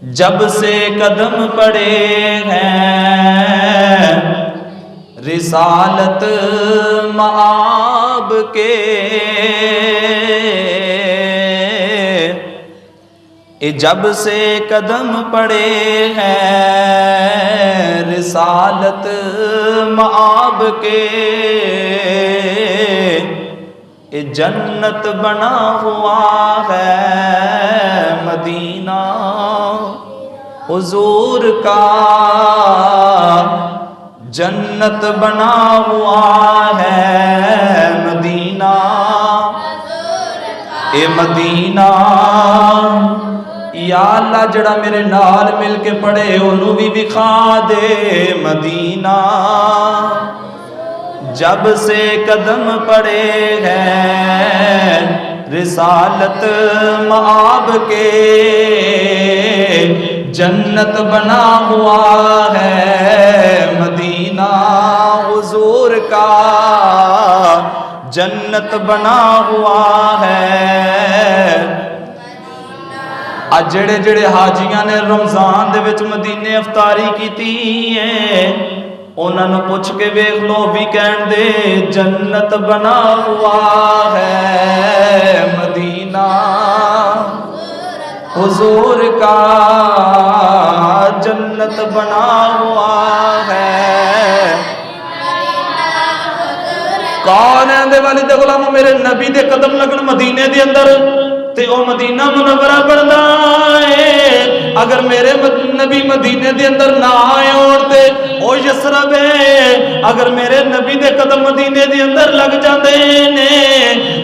جب سے قدم پڑے ہیں رسالت مآب کے، جب سے قدم پڑے ہیں رسالت مآب کے، جنت بنا ہوا ہے مدینہ حضور کا، جنت بنا ہوا ہے مدینہ اے مدینہ۔ یا اللہ جڑا میرے نال مل کے پڑھے انہوں بھی دکھا دے مدینہ، جب سے قدم پڑے ہیں رسالت مآب کے، جنت بنا ہوا ہے مدینہ حضور کا، جنت بنا ہوا ہے۔ آج جڑے جڑے حاجیاں نے رمضان دے وچ مدینے افطاری کیتی ہے انہاں نوں پوچھ کے ویکھ لو بھی کہن دے جنت بنا ہوا ہے مدینہ حضور کا، جنت بنا ہوا ہے۔ کون ہے دے والد غلام میرے نبی دے قدم لگن مدینے دے اندر تے او مدینہ منورہ بندا ہے، اگر میرے نبی مدینے دے اندر نہ آئے اور تے او یسرب ہے، اگر میرے نبی دے قدم مدینے دے اندر لگ جاندے نے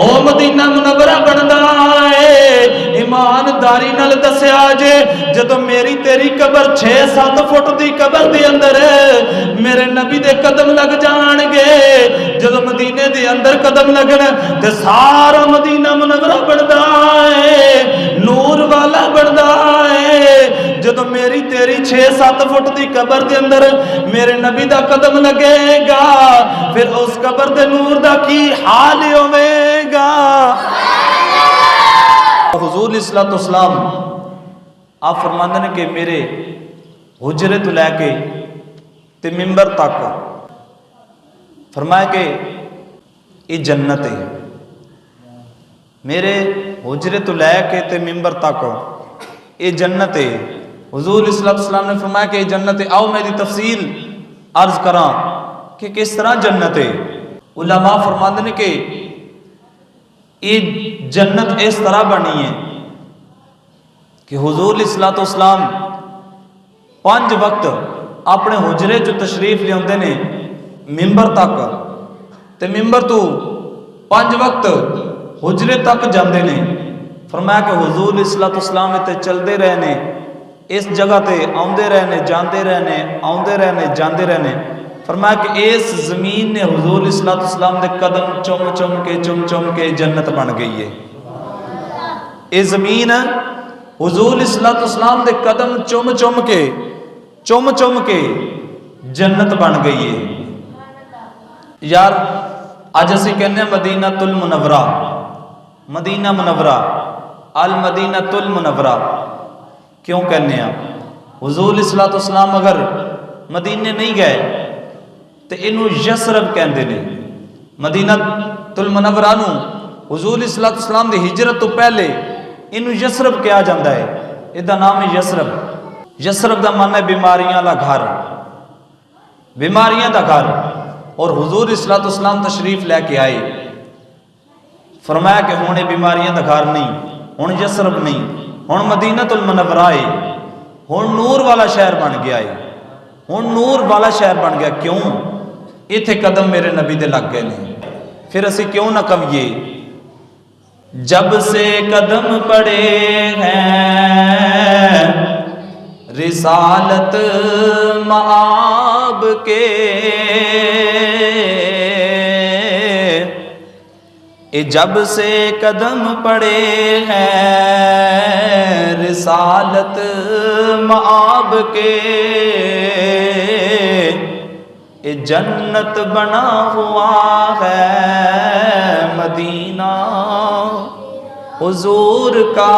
او مدینہ منورہ بندا ہے۔ ایمانداری نال دسیا جے جدوں میری تیری قبر 6-7 فٹ دی قبر دے اندر میرے نبی دے قدم لگ جان گے، جدوں مدینے دے اندر قدم لگن تے سارا مدینہ منورہ بندا ہے، نور والا بندا ہے۔ جدوں میری تیری 6-7 فٹ دی قبر دے اندر میرے نبی دا قدم لگے گا پھر اس قبر دے نور دا کی حال ہوے گا۔ حضور علیہ السلام آپ فرماندے نے کہ میرے حجرے تو لے کے تے ممبر تک فرمایا کہ یہ جنت ہے، میرے حجرے تو لے کے تے ممبر تک یہ جنت ہے۔ حضور علیہ السلام نے فرمایا کہ یہ جنت ہے۔ آؤ میں دی تفصیل عرض کراں کہ کس طرح جنت ہے۔ علماء فرماندے نے کہ یہ جنت اس طرح بنی ہے کہ حضور علیہ السلام 5 وقت اپنے حجرے جو تشریف لے ہوندے نے ممبر تک تے ممبر تو 5 وقت حجرے تک جاندے نے۔ فرمایا کہ حضور علیہ السلام تے چلدے رہنے، اس جگہ تے آندے رہنے جاندے رہنے، آندے رہنے جاندے رہنے۔ فرمایا کہ اس زمین نے حضور علیہ السلام دے قدم چم چم کے جنت بن گئی ہے۔ یہ زمین حضور علیہ السلام دے قدم چم چم کے جنت بن گئی ہے۔ یار آج اسی کہنے ہیں مدینہ المنورہ، مدینہ منورہ، المدینہ المنورہ کیوں کہنے ہیں؟ حضور علیہ السلام اگر مدینے نہیں گئے تو انہوں یسرب کہندے نے۔ مدینہ المنورہ نو حضور علیہ السلام دی ہجرت تو پہلے انہوں یسرب کہا جاندہ ہے، یہ نام ہے یسرب۔ یسرب دا معنی ہے بیماریاں دا گھر، بیماریاں دا گھر۔ اور حضور علیہ السلام تشریف لے کے آئے، فرمایا کہ ہوں یہ بیماریاں دا گھر نہیں، ہوں یسرب نہیں، ہوں مدینہ المنورہ ہے، ہوں نور والا شہر بن گیا ہے، ہوں نور والا شہر بن گیا۔ کیوں؟ ایتھے قدم میرے نبی دے لگ گئے نہیں۔ پھر اسی کیوں نہ کہیے جب سے قدم پڑے ہیں رسالت مآب کے، جب سے قدم پڑے ہیں رسالت مآب کے، جنت بنا ہوا ہے مدینہ حضور کا،